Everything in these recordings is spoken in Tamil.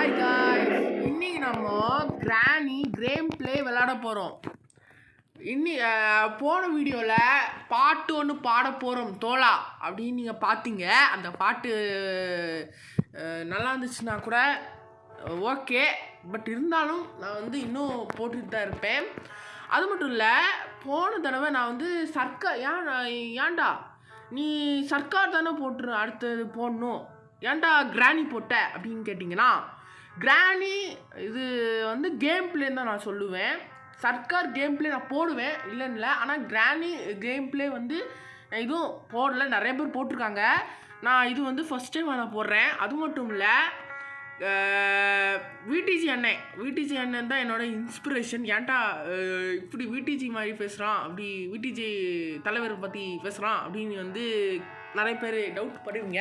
ஹாய் காய்ஸ், இன்னைக்கு நம்ம கிராணி கேம் பிளே விளையாட போகிறோம். போன வீடியோவில் பாட்டு ஒன்று பாட போகிறோம் தோழா அப்படின்னு நீங்கள் பார்த்தீங்க. அந்த பாட்டு நல்லா இருந்துச்சுன்னா கூட ஓகே, பட் இருந்தாலும் நான் வந்து இன்னும் போட்டுட்டு தான் இருப்பேன். அது மட்டும் இல்லை, போன தடவை நான் வந்து ஏன்டா நீ சர்க்கார் தானே அடுத்தது போடணும், ஏன்டா கிராணி போட்ட அப்படின்னு கேட்டிங்கன்னா, கிராணி இது வந்து கேம் பிளேன்னு தான் நான் சொல்லுவேன். சர்க்கார் கேம் பிளே நான் போடுவேன், இல்லைன்னு இல்லை. ஆனால் கிராணி கேம் பிளே வந்து இதுவும் போடல, நிறைய பேர் போட்டிருக்காங்க. நான் இது வந்து ஃபஸ்ட் டைம் நான் போடுறேன். அது மட்டும் இல்லை, விடிஜி அண்ணன் தான் என்னோட இன்ஸ்பிரேஷன். ஏன்டா இப்படி விடிஜி மாதிரி பேசுகிறான், அப்படி விடிஜி தலைவரை பற்றி பேசுகிறான் அப்படின்னு வந்து நிறைய பேர் டவுட் படுவீங்க.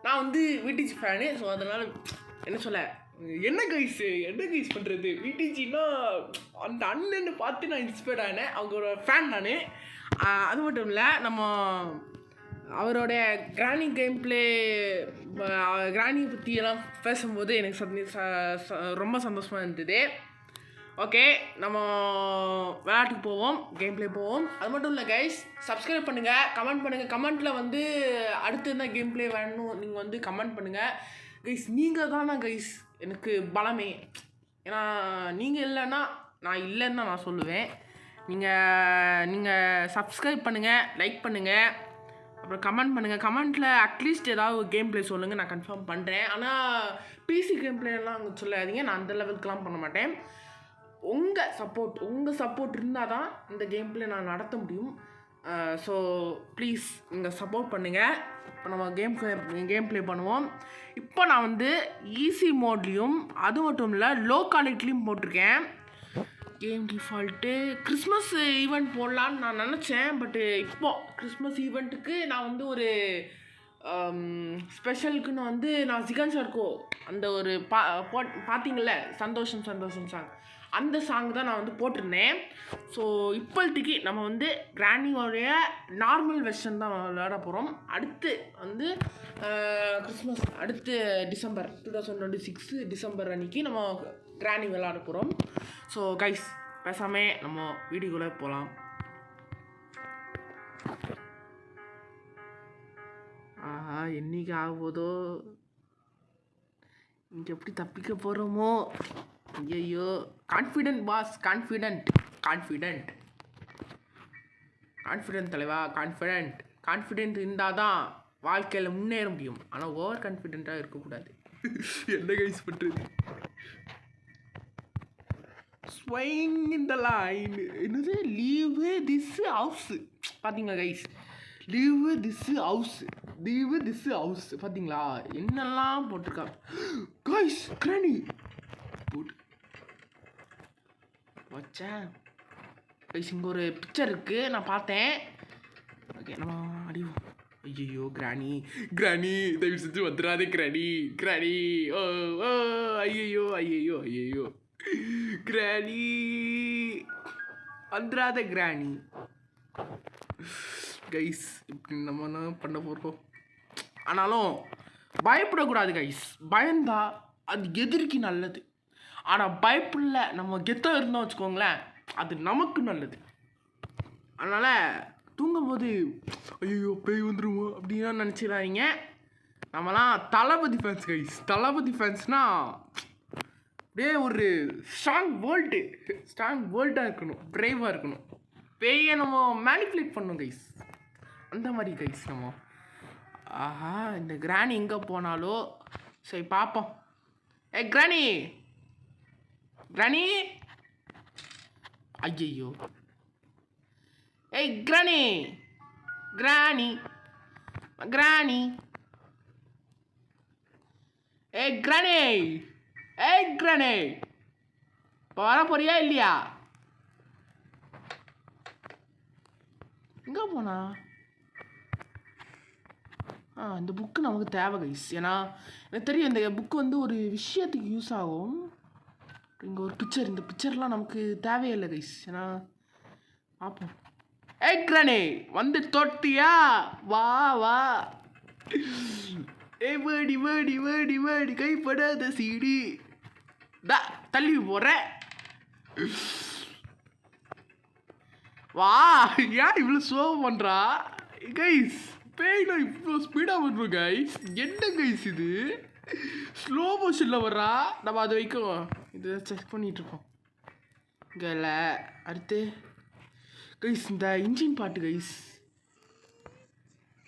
நான் வந்து விடிஜி ஃபேனு. ஸோ அதனால் என்ன கைஸ் பண்ணுறது, விடிஜின்னா அந்த அண்ணன்னு பார்த்து நான் இன்ஸ்பயர்ட் ஆனேன். அவங்களோட ஃபேன் நான். அது மட்டும் இல்லை, நம்ம அவரோட கிராணி கேம் பிளே கிராணி பற்றியெல்லாம் பேசும்போது எனக்கு ரொம்ப சந்தோஷமாக இருந்தது. ஓகே, நம்ம விளையாட்டுக்கு போவோம், கேம் பிளே போவோம். அது மட்டும் இல்லை கைஸ், சப்ஸ்கிரைப் பண்ணுங்கள், கமெண்ட் பண்ணுங்கள். கமெண்ட்டில் வந்து அடுத்து என்ன கேம் பிளே வேணும் நீங்கள் வந்து கமெண்ட் பண்ணுங்கள் கைஸ். நீங்கள் தானே கைஸ் எனக்கு பலமே. ஏன்னா நீங்கள் இல்லைன்னா நான் இல்லைன்னு தான் நான் சொல்லுவேன். நீங்கள் சப்ஸ்கிரைப் பண்ணுங்கள், லைக் பண்ணுங்கள், அப்புறம் கமெண்ட் பண்ணுங்கள். கமெண்ட்டில் அட்லீஸ்ட் ஏதாவது ஒரு கேம் பிளே சொல்லுங்கள், நான் கன்ஃபார்ம் பண்ணுறேன். ஆனால் பிசி கேம் பிளேலாம் அங்கே சொல்லாதீங்க, நான் அந்த லெவலுக்குலாம் பண்ண மாட்டேன். உங்கள் சப்போர்ட் இருந்தால் தான் இந்த கேம் பிளே நான் நடத்த முடியும். ஸோ ப்ளீஸ் நீங்கள் சப்போர்ட் பண்ணுங்கள். இப்போ நம்ம கேம் பிளே பண்ணுவோம். இப்போ நான் வந்து ஈஸி மோட்லேயும் அது மட்டும் இல்லை லோ குவாலிட்டிலையும் போட்டிருக்கேன். கேம் டிஃபால்ட்டு கிறிஸ்மஸ் ஈவெண்ட் போடலான்னு நான் நினச்சேன். பட்டு இப்போது கிறிஸ்மஸ் ஈவெண்ட்டுக்கு நான் வந்து ஒரு ஸ்பெஷலுக்குன்னு வந்து நான் சிகன் ஷார்க்கோ அந்த ஒரு பார்த்தீங்கள சந்தோஷம் சாங், அந்த சாங் தான் நான் வந்து போட்டிருந்தேன். ஸோ இப்போதைக்கு நம்ம வந்து கிராணியோடைய நார்மல் வெர்ஷன் தான் விளையாட போகிறோம். அடுத்து வந்து கிறிஸ்மஸ் அடுத்து டிசம்பர் 2026 டிசம்பர் அன்றைக்கி நம்ம கிராணி விளையாட போகிறோம். ஸோ கைஸ், பேசாமல் நம்ம வீடியோக்குள்ளே போகலாம். என்னைக்கு ஆகுதோ, இங்கே எப்படி தப்பிக்க போகிறோமோ. ஐயோ, கான்ஃபிடென்ட் பாஸ், கான்ஃபிடென்ட் தலைவா, கான்ஃபிடென்ட் இருந்தால் தான் வாழ்க்கையில் முன்னேற முடியும். ஆனால் ஓவர் கான்ஃபிடென்ட்டாக இருக்கக்கூடாது. என்ன கைஸ் பண்ணுறது, ஸ்வைங் இந்த லைன் என்னது, லீவ் திஸ் ஹவுஸ். பார்த்தீங்களா கைஸ், லீவ் திஸ் ஹவுஸ் பார்த்தீங்களா, என்னெல்லாம் போட்டிருக்காங்க கைஸ். கிராணி போட்டு வச்சேன் கைஸ். இங்கே ஒரு பிக்சர் இருக்குது, நான் பார்த்தேன். ஓகே, நம்ம அடிவோம். ஐயோ, கிராணி தயவு செஞ்சு வந்துடாதே கிராணி. ஓ ஐயோ கிராணி வந்துடாத கிராணி. கைஸ், இப்படி நம்ம பண்ண போகிறோம். ஆனாலும் பயப்படக்கூடாது கைஸ். பயந்தா அது எதிரிக்கு நல்லது. ஆனால் பயப்படல, நம்ம கெத்தாக இருந்தோம் வச்சுக்கோங்களேன், அது நமக்கு நல்லது. அதனால் தூங்கும்போது ஐயோ பேய் வந்துடுமோ அப்படின்னா நினச்சிடாதீங்க. நம்மலாம் தளபதி ஃபேன்ஸ் கைஸ். தளபதி ஃபேன்ஸ்னால் அப்படியே ஒரு ஸ்ட்ராங் வேர்ல்டாக இருக்கணும், ப்ரேவாக இருக்கணும். பேயை நம்ம மேனிப்புலேட் பண்ணணும் கைஸ், அந்த மாதிரி கைஸ் நம்ம. ஆஹா, இந்த கிராணி எங்கே போனாலோ சரி பார்ப்போம். கிராணி ஐயோ, கிராணி இப்போ வர போறியா இல்லையா? எங்கே போனா? இந்த புக்கு நமக்கு தேவை கைஸ். ஏன்னா எனக்கு தெரியும் இந்த புக்கு வந்து ஒரு விஷயத்துக்கு யூஸ் ஆகும். இங்கே ஒரு பிக்சர், இந்த பிக்சர்லாம் நமக்கு தேவையில்லை கைஸ். ஏன்னா பார்ப்போம். கிராணி வந்து தொட்டியா, வா ஏ வேடி வேடி வேடி வேடி கைப்படாத சீடி தள்ளி போற வா. ஏன் இவ்வளோ ஸ்லோ பண்ணுறா கைஸ்? பேய்னா இவ்வளோ ஸ்பீடாக வந்துடும் கைஸ். என்ன கைஸ் இது ஸ்லோ மோஷனில் வர்றா? நம்ம அதை வைக்கோம், இதை செக் பண்ணிகிட்ருக்கோம் இங்கே இல்லை. அடுத்து கைஸ் இந்த இன்ஜின் பாட்டு கைஸ்.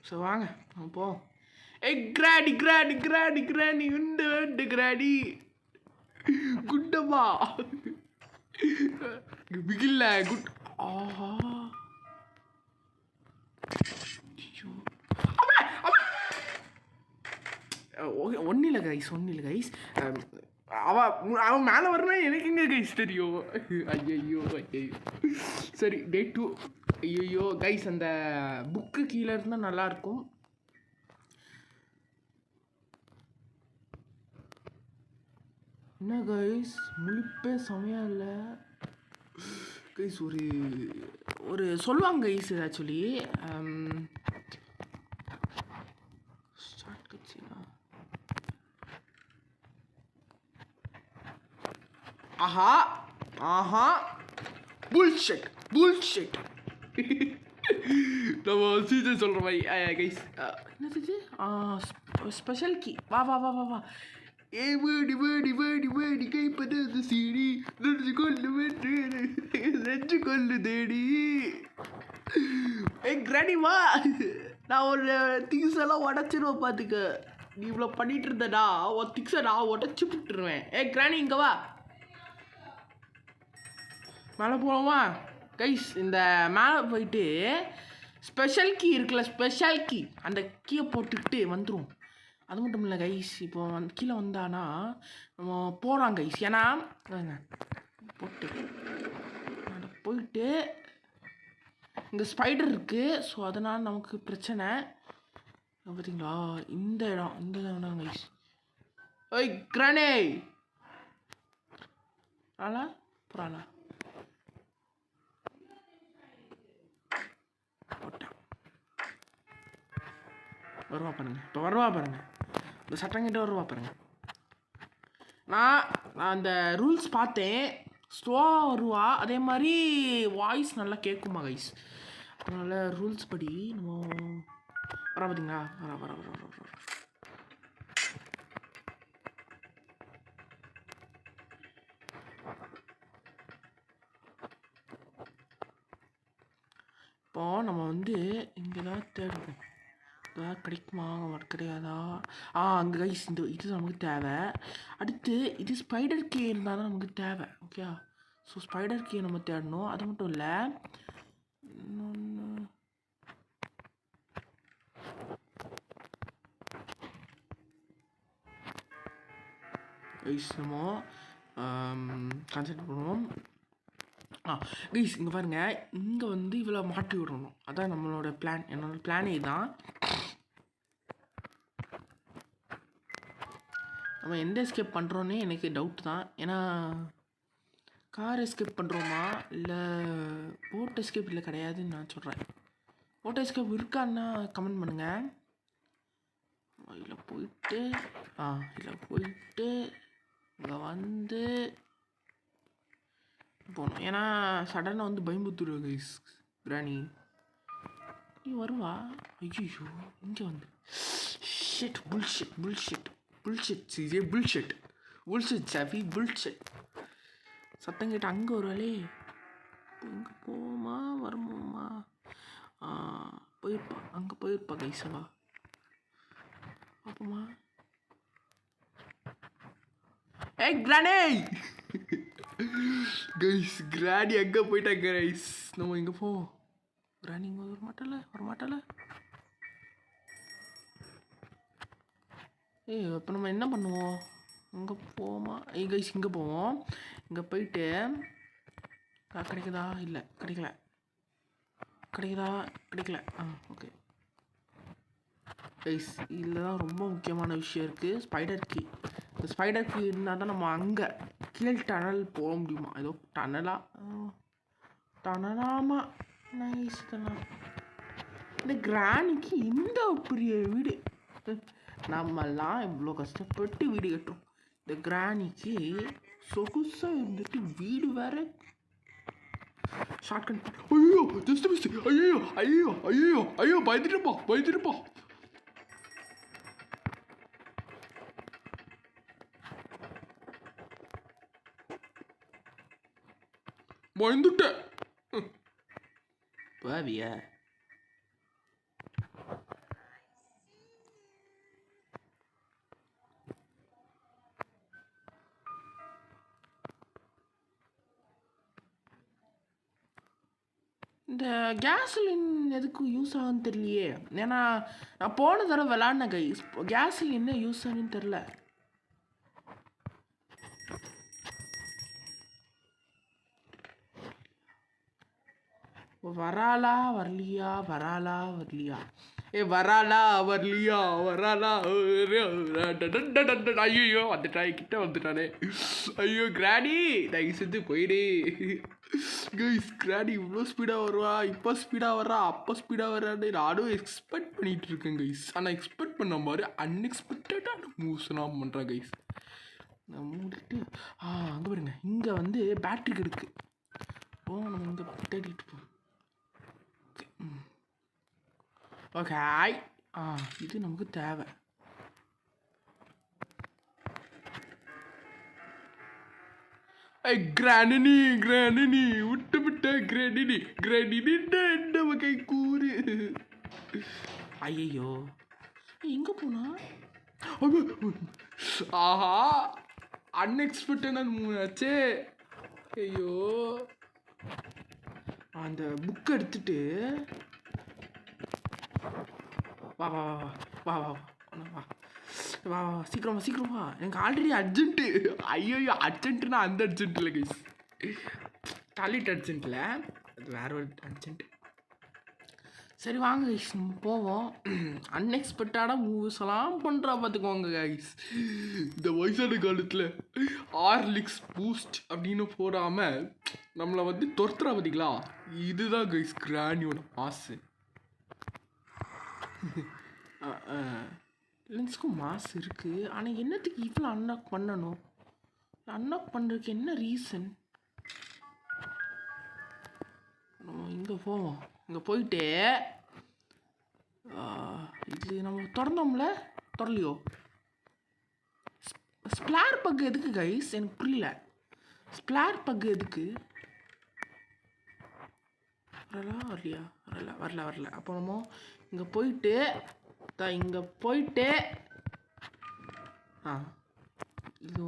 ஸோ வாங்க போ. ஏ கிராடி கிராடி கிராடி கிராடி உண்டு உண்டு கிராடி குண்டம்மா பிகில்ல குட். ஆஹா ஒன்றும் இல்லை கைஸ், ஒன்றும் இல்லை கைஸ். அவன் மேலே வரனா எனக்கு எங்கே கைஸ் தெரியும்? ஐயோ ஐயோ. சரி டே 2. ஐயோ கைஸ் அந்த புக்கு கீழே இருந்தால் நல்லாயிருக்கும். என்ன கைஸ் முழிப்பே செமையாக இல்லை கைஸ். ஒரு சொல்லுவாங்க கைஸ் ஆக்சுவலி ஸ்டார்ட் கட்சினா. ஆஹா ஆஹா புல்ஷிட் புல்ஷிட். நம்ம சீசன் சொல்கிற மாதிரி கைஸ். என்னது ஸ்பெஷல் கீ. வா வா வா வா வா. ஏ வேடி வேடி வேடி வேடி கைப்படாத சீடி நெஞ்சு கொல்லு தேடி. ஏ கிராடி வா, நான் ஒரு திங்ஸ் எல்லாம் உடச்சிருவேன் பார்த்துக்க. நீ இவ்வளோ பண்ணிட்டு இருந்தடா உன் திங்ஸை நான் உடச்சி விட்டுருவேன். ஏ கிராணி இங்கே வா, மேலே போகலாமா கைஸ்? இந்த மேலே போயிட்டு ஸ்பெஷல் கீ இருக்குல்ல, ஸ்பெஷல் கீ, அந்த கீயை போட்டுக்கிட்டு வந்துடும். அது மட்டும் இல்லை கைஸ், இப்போ கீழே வந்தானா நம்ம போகலாம் கைஸ். ஏன்னா போயிட்டு இங்கே ஸ்பைடர் இருக்குது. ஸோ அதனால் நமக்கு பிரச்சனை. பார்த்தீங்களா இந்த இடம் கைஸ். ஓய் கிரானே ஆளா போகிறாளா போட்டேன். வருவா பாருங்க, இப்போ வருவா பாருங்க, இந்த சட்டங்கிட்ட வருவா பாருங்க. நான் அந்த ரூல்ஸ் பார்த்தேன், ஸ்லோவாக வருவா, அதே மாதிரி வாய்ஸ் நல்லா கேட்குமா கைஸ். அதனால் ரூல்ஸ் படி நம்ம வர பார்த்தீங்களா, வர வர வர வர வர. இப்போ நம்ம வந்து இங்கே தான் தேடுவோம், ஏதாவது கிடைக்குமா கிடையாதா. அங்கே கைஸ் இந்த இது நமக்கு தேவை. அடுத்து இது ஸ்பைடர் கீ இருந்தால் தான் நமக்கு தேவை. ஓகே, ஸோ ஸ்பைடர் கீயை நம்ம தேடணும். அது மட்டும் இல்லை, இன்னொன்று கைஸ் நம்ம கான்சென்ட்ரேட் பண்ணுவோம். கைஸ் இங்கே பாருங்கள், இங்கே வந்து இவ்வளோ மாட்டி விடணும். அதான் நம்மளோட பிளான். என்னோட பிளானே தான். நம்ம எந்த எஸ்கேப் பண்ணுறோன்னே எனக்கு டவுட் தான். ஏன்னா கார் எஸ்கேப் பண்ணுறோமா இல்லை போட் எஸ்கேப் இல்லை கிடையாதுன்னு நான் சொல்கிறேன். போட் எஸ்கேப் இருக்கான்னா கமெண்ட் பண்ணுங்கள். இதில் போயிட்டு இதில் போயிட்டு இங்கே வந்து போகணும். ஏன்னா சடனாக வந்து பயம்புத்துருவா கைஸ் கிராணி. நீ வருவா? ஐயோ இங்கே வந்து shit bullshit bullshit bullshit CJ bullshit bullshit சாஃபி புல்ஷிட். சத்தம் கேட்டு அங்கே வருவாளே. இங்கே போமா வருமாம்மா? போயிருப்பா, அங்கே போயிருப்பா கைஸவா. அப்போமா ஏய் கிரானி கைஸ், கிரானி எங்கே போயிட்டாங்க கைஸ்? நம்ம இங்கே போவோம். கிரானி இங்கே வரமாட்டல. இப்போ நம்ம என்ன பண்ணுவோம்? இங்கே போவோமா? கைஸ் இங்கே போவோம். இங்கே போயிட்டு கிடைக்குதா? இல்லை கிடைக்கல. கிடைக்கல. ஓகே கைஸ், இதில் தான் ரொம்ப முக்கியமான விஷயம் இருக்குது, ஸ்பைடர் கீ. இந்த ஸ்பைடர் கீ இருந்தால் தான் நம்ம அங்கே கீழ் டனல் போக முடியுமா? ஏதோ டனலாமா நைஸ். இந்த கிராணிக்கு இந்த பெரிய வீடு நம்மெல்லாம் இவ்வளோ கஷ்டப்பட்டு வீடு கட்டுறோம். இந்த கிராணிக்கு சொகுசாக இருந்துட்டு வீடு வேற ஷார்ட் கட். ஐயோ ஜஸ்ட் மிஸ். ஐயோ ஐயோ ஐயோ ஐயோ பயந்துட்டுப்பா பயந்துட்டுப்பா. பயந்துட்டேன் பாவியா. இந்த கேஸ்லின் எதுக்கு யூஸ் ஆகுன்னு தெரியலையே. ஏன்னா நான் போன தடவை விளாட்னேன் கைஸ், கேஸ்லின் என்ன யூஸ் ஆகுன்னு தெரில. வராலா வரலியா வராலா வரலியா வராலா வரலியா வராலா. ஐயோ வந்துட்டா கிட்ட வந்துட்டானே. ஐயோ கிராணி தயவு செஞ்சு போயிடு. கைஸ் கிராணி இவ்வளோ ஸ்பீடாக வருவா, இப்போ ஸ்பீடாக வர்றா, அப்போ ஸ்பீடாக வர்றான்னு நானும் எக்ஸ்பெக்ட் பண்ணிகிட்டு இருக்கேன் கைஸ். ஆனால் எக்ஸ்பெக்ட் பண்ண மாதிரி அன்எக்ஸ்பெக்டடான மூவ்ஸ்லாம் பண்ணுறேன் கைஸ். நான் மூடிட்டு அங்கே பாருங்க, இங்கே வந்து பேட்ரி கிடக்கு. நம்ம இங்கே தேடிட்டு போவோம். ஓகே இது நமக்கு தேவை. கிராணினி கிராணினி விட்டு விட்ட கிராணினி கிராணினி நம்ம கை கூறு. ஐயோ எங்கே போனா? ஆஹா அன்எக்ஸ்பெக்டடான மூவ் ஆச்சே. ஐயோ அந்த புக் எடுத்துட்டு வா வா வா வா வா வா வா வா சீக்கிரமா சீக்கிரமா. எனக்கு ஆல்ரெடி அர்ஜென்ட்டு. ஐயோ அர்ஜென்ட்டுனா அந்த அர்ஜென்ட் இல்லை கைஸ், டாய்லெட் அர்ஜென்ட்டில், அது வேற ஒரு அர்ஜென்ட். சரி வாங்க கைஸ் நம்ம போவோம். அன்எக்ஸ்பெக்டடான மூவ்ஸ் எல்லாம் பண்ணுறா பார்த்துக்கோங்க கைஸ். இந்த வயசான காலத்தில் ஹார்லிக்ஸ் பூஸ்ட் அப்படின்னு போடாமல் நம்மளை வந்து துரத்துறா பார்த்தீங்களா, இதுதான் கைஸ் கிராணியோட மாசு. லென்ஸ்க்கும் மாஸ் இருக்குது, ஆனால் என்னத்துக்கு இவ்வளோ அன்லாக் பண்ணணும்? அன்லாக் பண்ணுறதுக்கு என்ன ரீசன்? நம்ம இங்கே போவோம். இங்கே போயிட்டு இது நம்ம திறந்தோம்ல, திறலையோ? ஸ்பிளார் பக் எதுக்கு கைஸ்? எனக்கு புரியல. ஸ்பிளார் பக் எதுக்கு? வரலா வரலையா? வரல வரல வரல. அப்போ நம்ம இங்கே போயிட்டு இங்கே போயிட்டு இது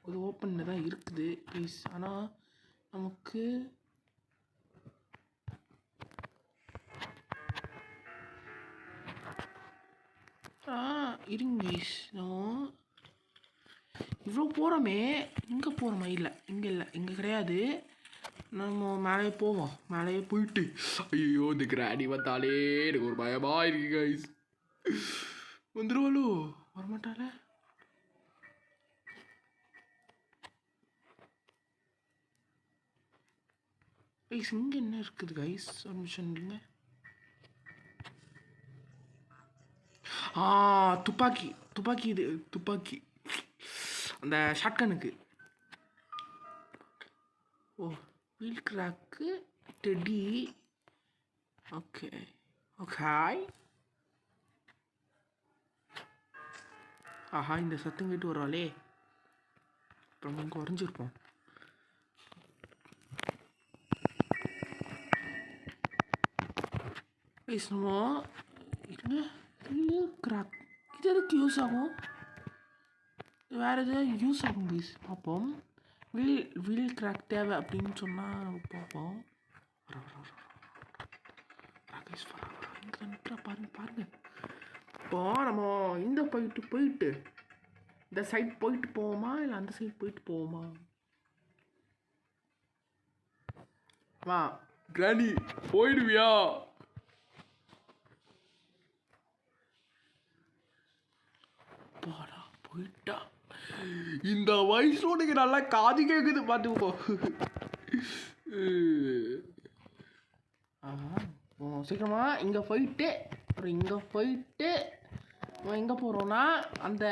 இது ஓப்பனில் தான் இருக்குது ப்ளீஸ். ஆனால் நமக்கு இருங்க ப்ளீஸ். நம்ம இவ்வளோ போகிறோமே, இங்கே போகிறோமா? இல்லை இங்கே இல்லை, இங்கே கிடையாது. நம்ம மேலே போவோம். மேலேயே போயிட்டு ஐயோ இந்த கிராணி வந்தாலே எனக்கு ஒரு பயமாக இருக்கு கைஸ். வந்துடுவாளோ? வரமாட்டாள? கைஸ் இங்கே என்ன இருக்குது கைஸ்? ஒரு நிமிஷம் இல்லைங்க. துப்பாக்கி துப்பாக்கி இது துப்பாக்கி, அந்த ஷாட்கனுக்கு. ஓ வீல் கிராக்கு டெடி. Okay okay. ஆஹா இந்த சத்தம் கேட்டு வருவாளே, அப்புறம் இங்கே குறைஞ்சிருப்போம். நம்ம இருங்க. வீல் கிராக் இது எதுக்கு யூஸ் ஆகும்? வேறு எதாவது யூஸ் ஆகும் ப்ளீஸ் பார்ப்போம். வீல் கிராக் தேவை அப்படின்னு சொன்னால் நம்ம பார்ப்போம். பாருங்க பாருங்க. இப்போ நம்ம இந்த போயிட்டு இந்த சைட் போயிட்டு போவோமா இல்லை அந்த சைட் போயிட்டு போவோமா? வா கிராணி போயிடுவியா? போடா போயிட்டா. இந்த வயசோனுக்கு நல்லா காது கேட்குது பார்த்துக்கோ. சீக்கிரமா இங்கே போயிட்டு அப்புறம் இங்கே போயிட்டு எங்கே போகிறோன்னா அந்த